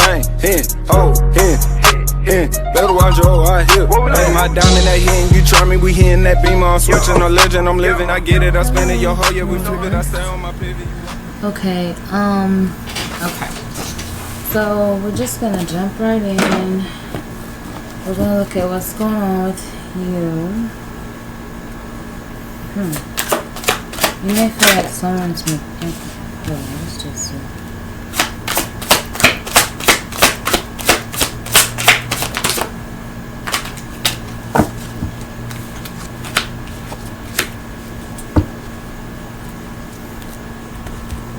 chain, better watch your I hip. Hey, my diamond that hitting, you try me, we hitting that beam. I'm switching no legend, I'm living, I get it, I spend it, your hoe, yeah, we flip it, I stay on my pivot. Okay, okay. So we're just gonna jump right in. We're gonna look at what's going on with you. You may feel like someone's been. Let's just see.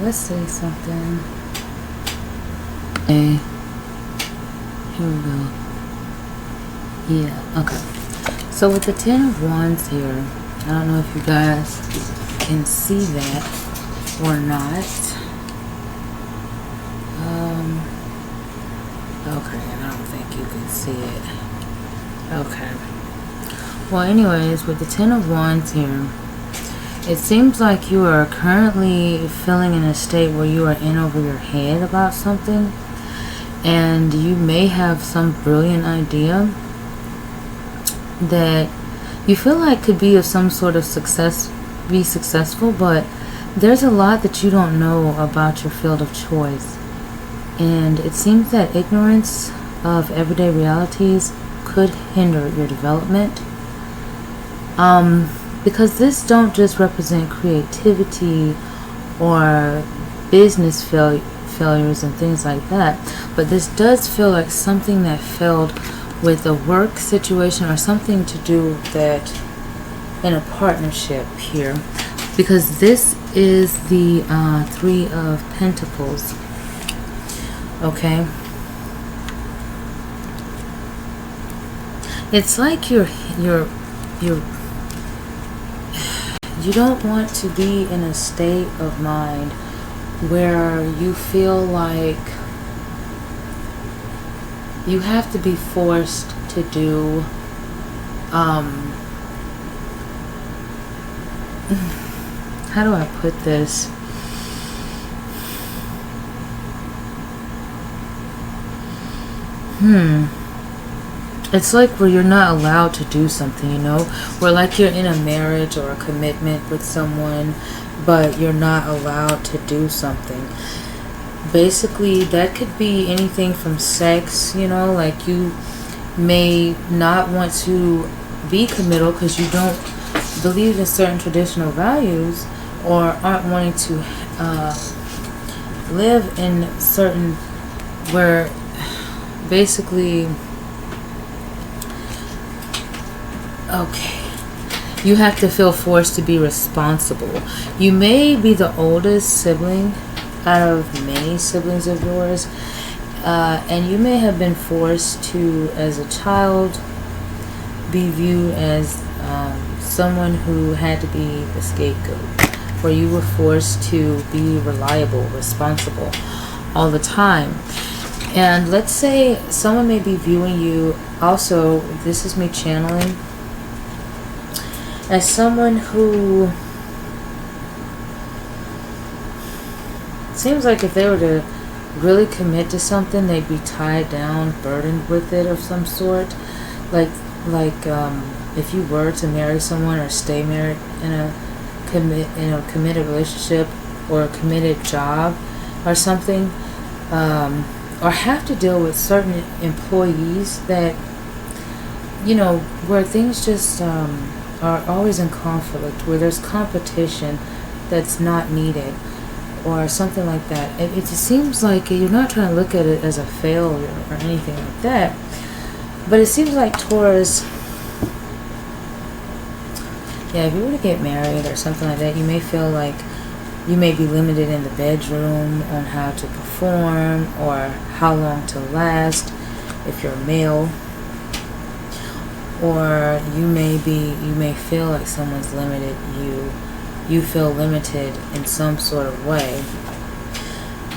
Let's say something. Okay. Here we go. Yeah, okay. So with the Ten of Wands here, I don't know if you guys can see that or not. Okay, and I don't think you can see it. Okay. Well, anyways, with the Ten of Wands here, it seems like you are currently feeling in a state where you are in over your head about something, and you may have some brilliant idea that you feel like could be of some sort of be successful, but there's a lot that you don't know about your field of choice, and it seems that ignorance of everyday realities could hinder your development. Because this don't just represent creativity or business failures and things like that, but this does feel like something that failed with a work situation or something to do with that in a partnership here, because this is the Three of Pentacles. Okay, it's like you don't want to be in a state of mind where you feel like you have to be forced to do how do I put this? It's like where you're not allowed to do something, you know? Where like you're in a marriage or a commitment with someone, but you're not allowed to do something. Basically, that could be anything from sex, you know? Like you may not want to be committal because you don't believe in certain traditional values, or aren't wanting to live in certain, where basically, okay, you have to feel forced to be responsible. You may be the oldest sibling out of many siblings of yours, and you may have been forced to, as a child, be viewed as someone who had to be the scapegoat, where you were forced to be reliable, responsible all the time. And let's say someone may be viewing you, also, this is me channeling, as someone who seems like if they were to really commit to something, they'd be tied down, burdened with it of some sort. Like if you were to marry someone or stay married in a committed relationship or a committed job or something, or have to deal with certain employees that, you know, where things just are always in conflict, where there's competition that's not needed or something like that. It just seems like you're not trying to look at it as a failure or anything like that, but it seems like Taurus, yeah, if you were to get married or something like that, you may feel like you may be limited in the bedroom on how to perform or how long to last if you're male. Or you may feel like someone's limited you. You feel limited in some sort of way.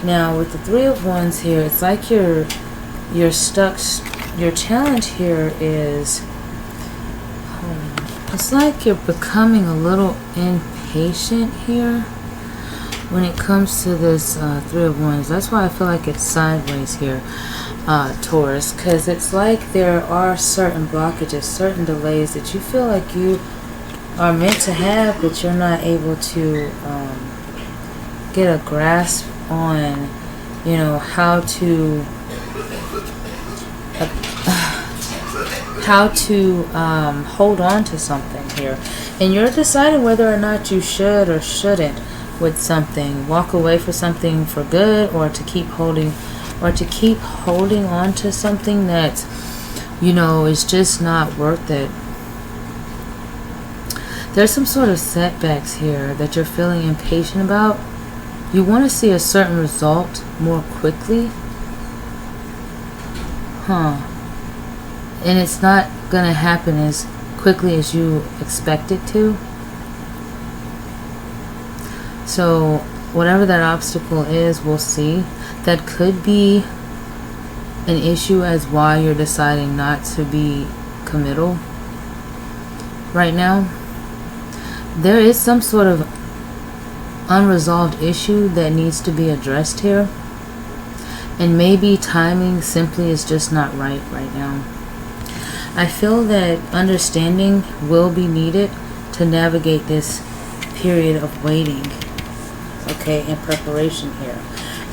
Now with the Three of Wands here, it's like you're stuck. Your challenge here is, it's like you're becoming a little impatient here. when it comes to this Three of Wands, that's why I feel like it's sideways here, Taurus, because it's like there are certain blockages, certain delays that you feel like you are meant to have, but you're not able to get a grasp on, you know, how to hold on to something here. And you're deciding whether or not you should or shouldn't with something, walk away for something for good, or to keep holding on to something that, you know, is just not worth it. There's some sort of setbacks here that you're feeling impatient about. You want to see a certain result more quickly. And it's not going to happen as quickly as you expect it to. So whatever that obstacle is, we'll see. That could be an issue as why you're deciding not to be committal right now. There is some sort of unresolved issue that needs to be addressed here. And maybe timing simply is just not right now. I feel that understanding will be needed to navigate this period of waiting, okay, in preparation here.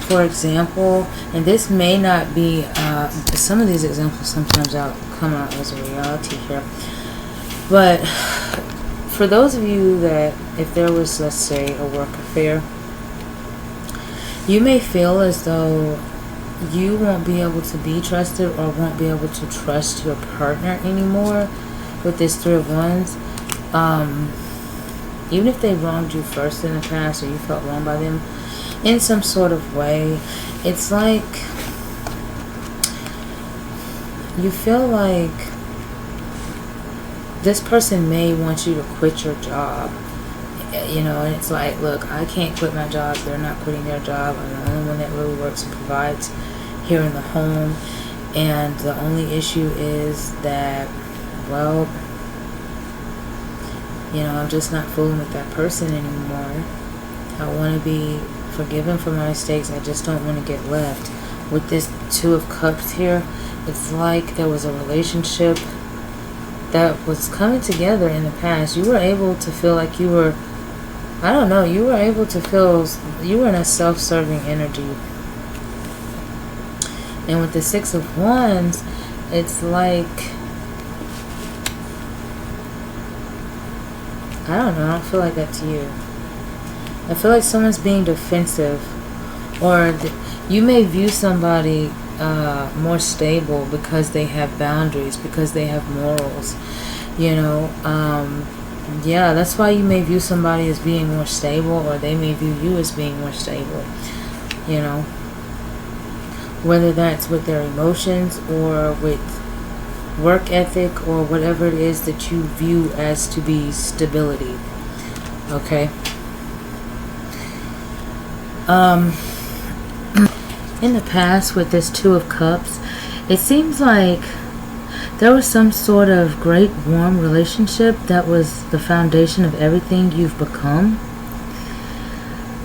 For example, and this may not be, some of these examples sometimes come out as a reality here, but for those of you that, if there was, let's say, a work affair, you may feel as though you won't be able to be trusted or won't be able to trust your partner anymore with this Three of Wands. Even if they wronged you first in the past, or you felt wronged by them in some sort of way, it's like you feel like this person may want you to quit your job, you know, and it's like, look, I can't quit my job, they're not quitting their job, I'm the only one that really works and provides here in the home, and the only issue is that, well, you know, I'm just not fooling with that person anymore. I want to be forgiven for my mistakes, I just don't want to get left. With this Two of Cups here, it's like there was a relationship that was coming together in the past. You were able to feel like you were, I don't know, you were able to feel you were in a self-serving energy. And with the Six of Wands, it's like, I don't know, I don't feel like that to you. I feel like someone's being defensive, or you may view somebody more stable because they have boundaries, because they have morals, you know. Yeah, that's why you may view somebody as being more stable, or they may view you as being more stable, you know, whether that's with their emotions or with work ethic or whatever it is that you view as to be stability. Okay. In the past, with this Two of Cups, it seems like there was some sort of great warm relationship that was the foundation of everything you've become.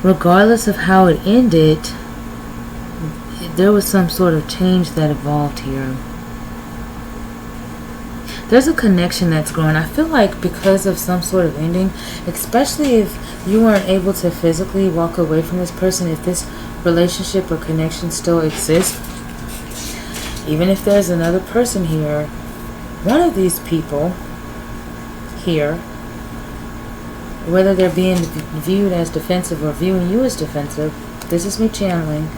Regardless of how it ended, there was some sort of change that evolved here. There's a connection that's growing. I feel like because of some sort of ending, especially if you weren't able to physically walk away from this person, if this relationship or connection still exists, even if there's another person here, one of these people here, whether they're being viewed as defensive or viewing you as defensive, this is me channeling,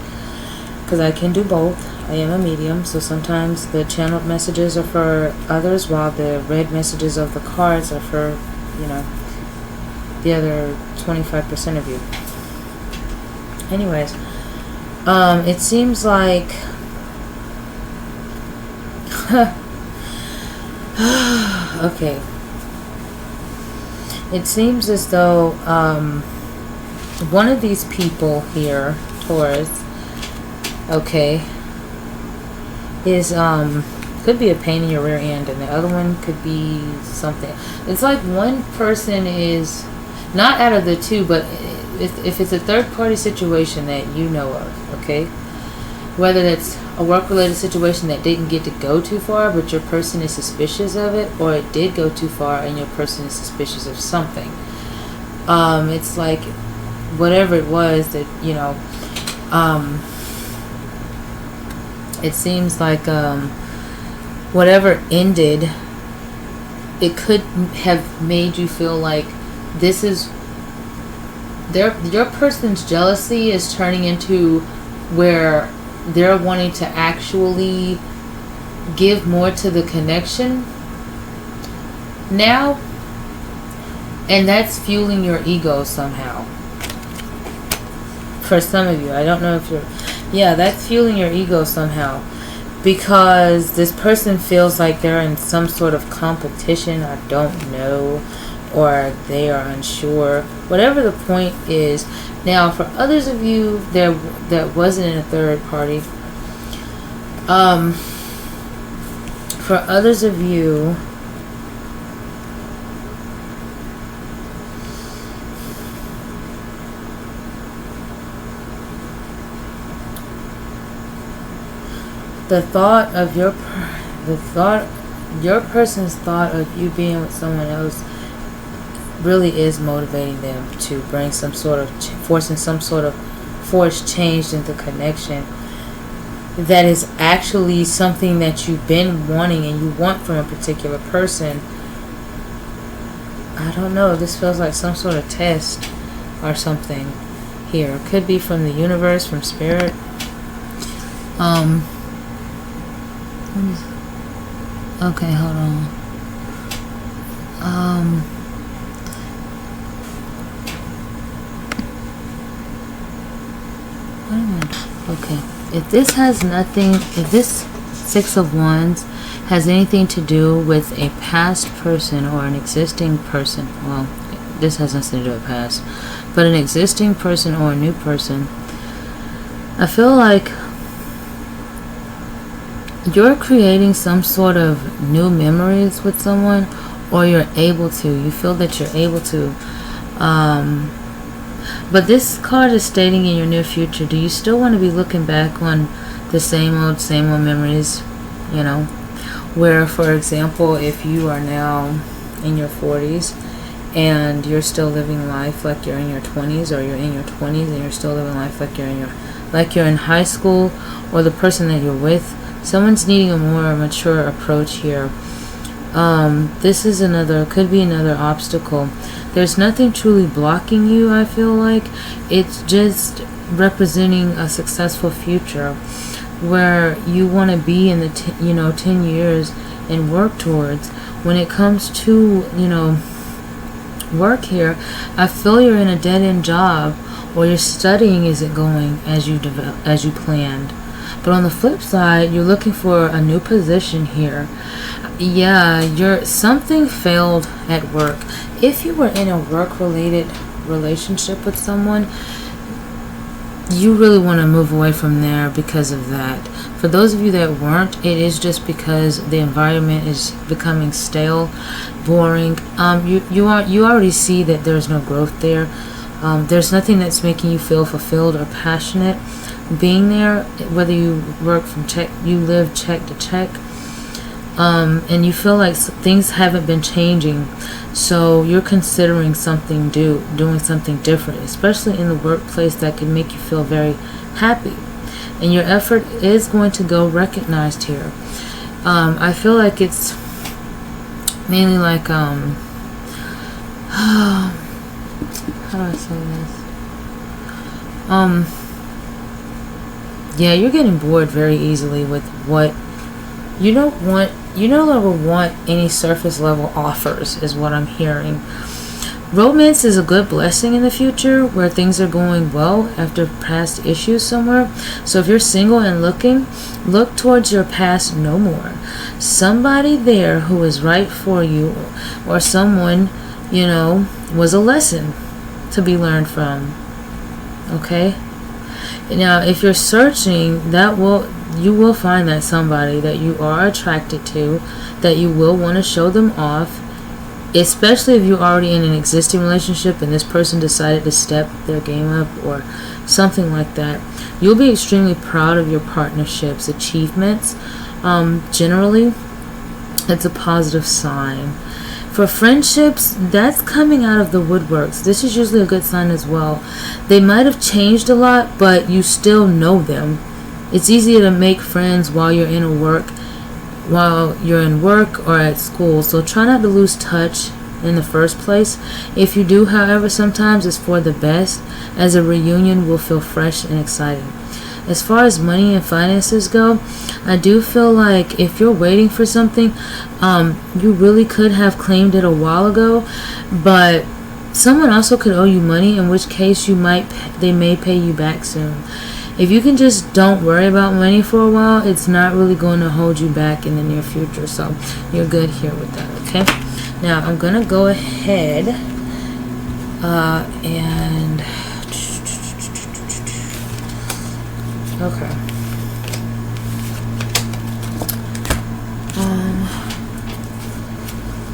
because I can do both. I am a medium, so sometimes the channeled messages are for others, while the read messages of the cards are for, you know, the other 25% of you. Anyways, it seems like okay. It seems as though one of these people here, Taurus, okay, is could be a pain in your rear end, and the other one could be something. It's like one person is not out of the two, but if it's a third party situation that you know of, okay, whether it's a work related situation that didn't get to go too far, but your person is suspicious of it, or it did go too far and your person is suspicious of something. It's like whatever it was that, you know, it seems like whatever ended, it could have made you feel like this is your person's jealousy is turning into where they're wanting to actually give more to the connection now, and that's fueling your ego somehow. For some of you, I don't know if you're, yeah, that's fueling your ego somehow, because this person feels like they're in some sort of competition, I don't know, or they are unsure, whatever the point is. Now, for others of you that wasn't in a third party, for others of you, your person's thought of you being with someone else really is motivating them to bring some sort of forcing some sort of forced change into connection that is actually something that you've been wanting and you want from a particular person. I don't know, this feels like some sort of test or something here. It could be from the universe, from spirit. Okay, hold on. Okay, if this has nothing, if this Six of Wands has anything to do with a past person or an existing person, well, this has nothing to do with past, but an existing person or a new person, I feel like you're creating some sort of new memories with someone, or you feel that you're able to, but this card is stating in your near future, do you still want to be looking back on the same old memories, you know, where, for example, if you are now in your 40s and you're still living life like you're in your 20s, or you're in your 20s and you're still living life like you're in high school, or the person that you're with, someone's needing a more mature approach here. This is could be another obstacle. There's nothing truly blocking you, I feel like. It's just representing a successful future where you want to be in the 10 years and work towards. When it comes to, work here, I feel you're in a dead-end job, or your studying isn't going as you planned. But on the flip side, you're looking for a new position here. Yeah, something failed at work. If you were in a work-related relationship with someone, you really want to move away from there because of that. For those of you that weren't, it is just because the environment is becoming stale, boring. You already see that there's no growth there. There's nothing that's making you feel fulfilled or passionate being there, whether you live check to check, and you feel like things haven't been changing, so you're considering doing something different, especially in the workplace that can make you feel very happy, and your effort is going to go recognized here. I feel like it's mainly like how do I say this? Yeah, you're getting bored very easily with what you don't want. You no longer want any surface level offers, is what I'm hearing. Romance is a good blessing in the future where things are going well after past issues somewhere. So if you're single and look towards your past no more. Somebody there who was right for you, or someone, was a lesson to be learned from. Okay? Now, if you're searching, you will find that somebody that you are attracted to, that you will want to show them off, especially if you're already in an existing relationship and this person decided to step their game up or something like that. You'll be extremely proud of your partnership's achievements. Generally, it's a positive sign. For friendships, that's coming out of the woodworks. This is usually a good sign as well. They might have changed a lot, but you still know them. It's easier to make friends while you're in work or at school, so try not to lose touch in the first place. If you do, however, sometimes it's for the best, as a reunion will feel fresh and exciting. As far as money and finances go, I do feel like if you're waiting for something, you really could have claimed it a while ago, but someone also could owe you money, in which case they may pay you back soon. If you can just don't worry about money for a while, it's not really going to hold you back in the near future, so you're good here with that, okay? Now, I'm going to go ahead and... Okay.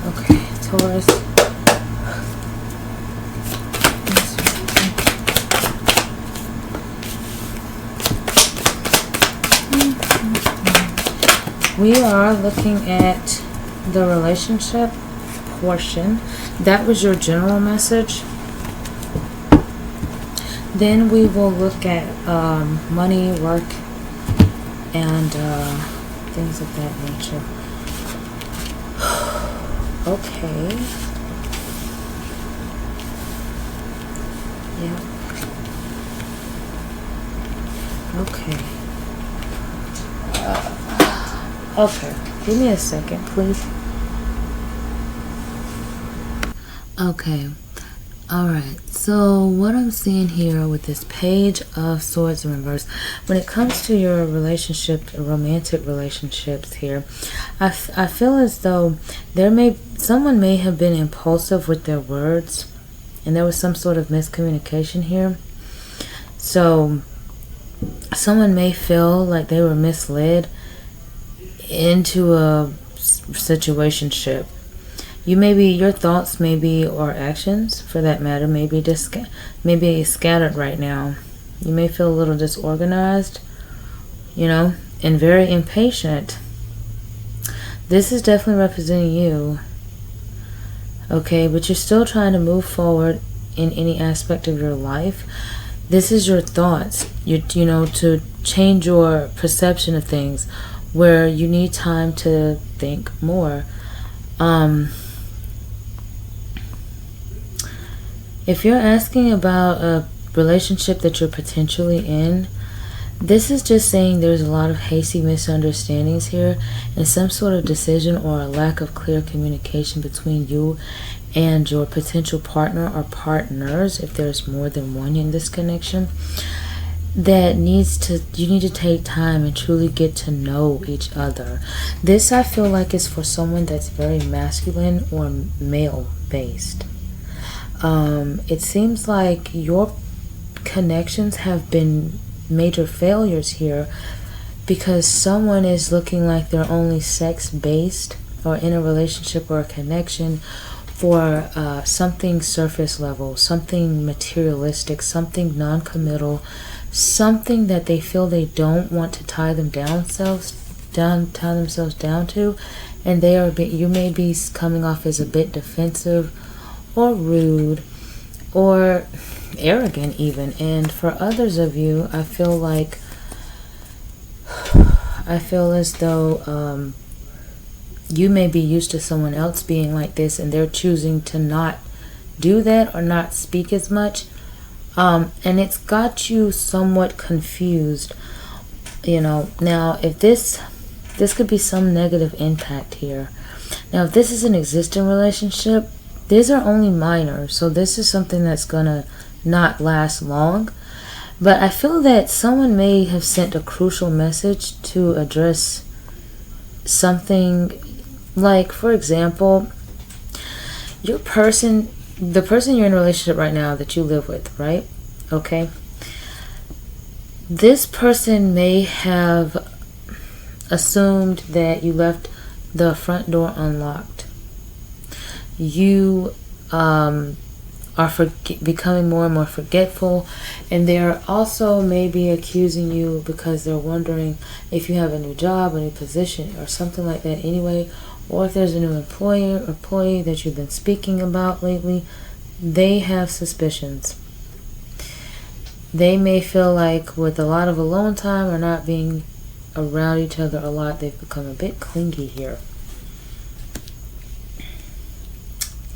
Okay, Taurus. We are looking at the relationship portion. That was your general message. Then we will look at money, work, and things of that nature. Okay. Yeah. Okay. Okay. Give me a second, please. Okay. Alright, so what I'm seeing here with this Page of Swords in reverse, when it comes to your relationship, romantic relationships here, I feel as though someone may have been impulsive with their words, and there was some sort of miscommunication here. So someone may feel like they were misled into a situationship. Your thoughts or actions for that matter may be scattered right now. You may feel a little disorganized, and very impatient. This is definitely representing you. Okay, but you're still trying to move forward in any aspect of your life. This is your thoughts, to change your perception of things where you need time to think more. If you're asking about a relationship that you're potentially in, this is just saying there's a lot of hasty misunderstandings here and some sort of decision or a lack of clear communication between you and your potential partner or partners, if there's more than one in this connection, you need to take time and truly get to know each other. This, I feel like, is for someone that's very masculine or male based. It seems like your connections have been major failures here because someone is looking like they're only sex based or in a relationship or a connection for something surface level, something materialistic, something non-committal, something that they feel they don't want to tie themselves down to, and you may be coming off as a bit defensive or rude or arrogant even. And for others of you, I feel as though you may be used to someone else being like this and they're choosing to not do that or not speak as much, and it's got you somewhat confused. Now if this could be some negative impact here. Now if this is an existing relationship, these are only minor, so this is something that's gonna not last long. But I feel that someone may have sent a crucial message to address something, like, for example, the person you're in a relationship right now that you live with, right? Okay. This person may have assumed that you left the front door unlocked. you are becoming more and more forgetful, and they're also maybe accusing you because they're wondering if you have a new job, a new position, or something like that anyway, or if there's a new employee that you've been speaking about lately. They have suspicions. They may feel like with a lot of alone time or not being around each other a lot, they've become a bit clingy here.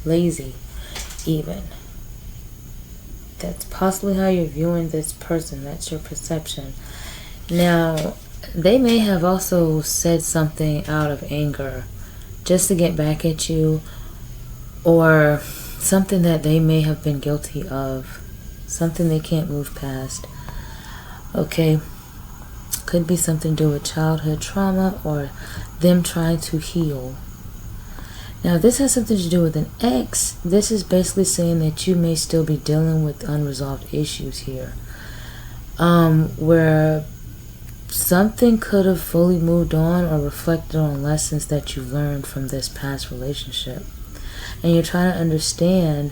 Lazy, even. That's possibly how you're viewing this person. That's your perception. Now, they may have also said something out of anger just to get back at you, or something that they may have been guilty of, something they can't move past. Okay, could be something to do with childhood trauma or them trying to heal. Now, if this has something to do with an ex, this is basically saying that you may still be dealing with unresolved issues here, where something could have fully moved on or reflected on lessons that you learned from this past relationship, and you're trying to understand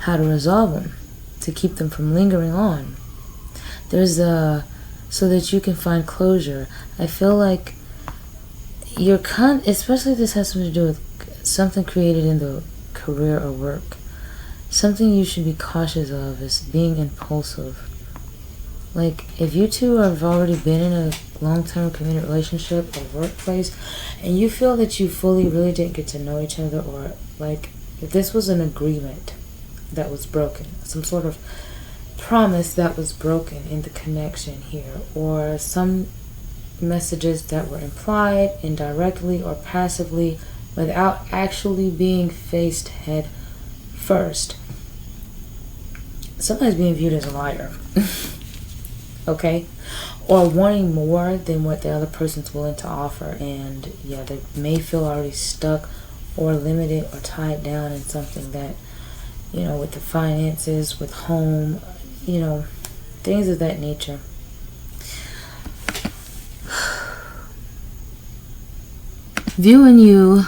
how to resolve them to keep them from lingering on. There's so that you can find closure. I feel like you're especially if this has something to do with something created in the career or work. Something you should be cautious of is being impulsive. Like, if you two have already been in a long-term committed relationship or workplace, and you feel that you fully really didn't get to know each other, or like if this was an agreement that was broken, some sort of promise that was broken in the connection here, or some messages that were implied indirectly or passively without actually being faced head first, somebody's being viewed as a liar. Okay? Or wanting more than what the other person's willing to offer, and yeah, they may feel already stuck or limited or tied down in something that, with the finances, with home, things of that nature. Viewing you.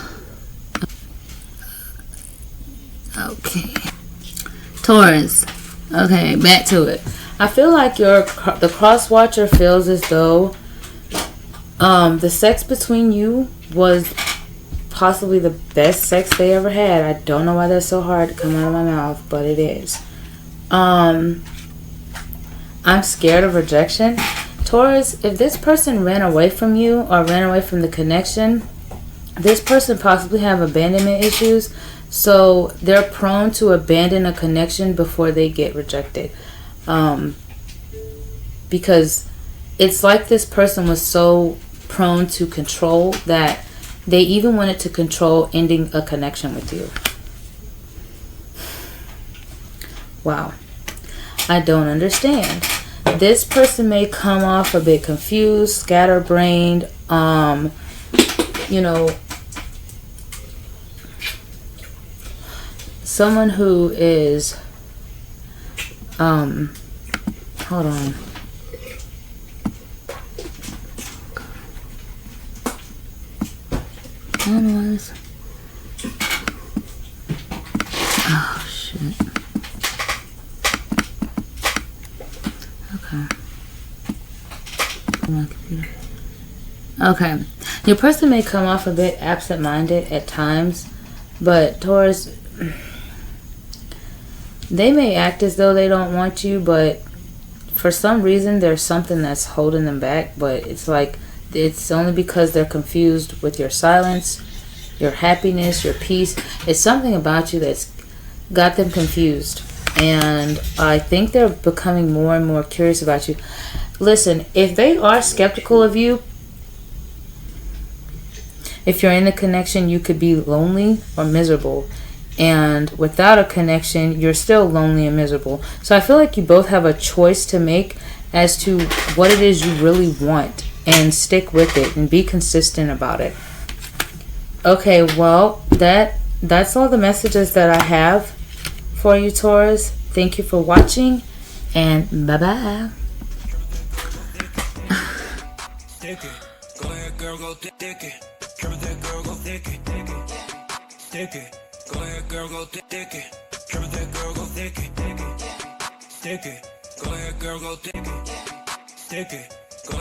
Okay. Taurus. Okay, back to it. I feel like the cross watcher feels as though the sex between you was possibly the best sex they ever had. I don't know why that's so hard to come out of my mouth, but it is. I'm scared of rejection. Taurus, if this person ran away from you or ran away from the connection, this person possibly have abandonment issues, so they're prone to abandon a connection before they get rejected. Because it's like this person was so prone to control that they even wanted to control ending a connection with you. Wow. I don't understand. This person may come off a bit confused, scatterbrained, someone who is, hold on. I don't know this. Oh, shit. Okay. My computer. Okay. Your person may come off a bit absent-minded at times, but Taurus, they may act as though they don't want you, but for some reason there's something that's holding them back, but it's like it's only because they're confused with your silence, your happiness, your peace. It's something about you that's got them confused, and I think they're becoming more and more curious about you. Listen, if they are skeptical of you, if you're in a connection, you could be lonely or miserable. And without a connection, you're still lonely and miserable. So I feel like you both have a choice to make as to what it is you really want, and stick with it and be consistent about it. Okay, well, that's all the messages that I have for you, Taurus. Thank you for watching, and bye-bye. Stick it. Go ahead, girl, go thick it. Triple that girl, go thick it. Stick it. Go ahead, girl, go thick it. Stick it.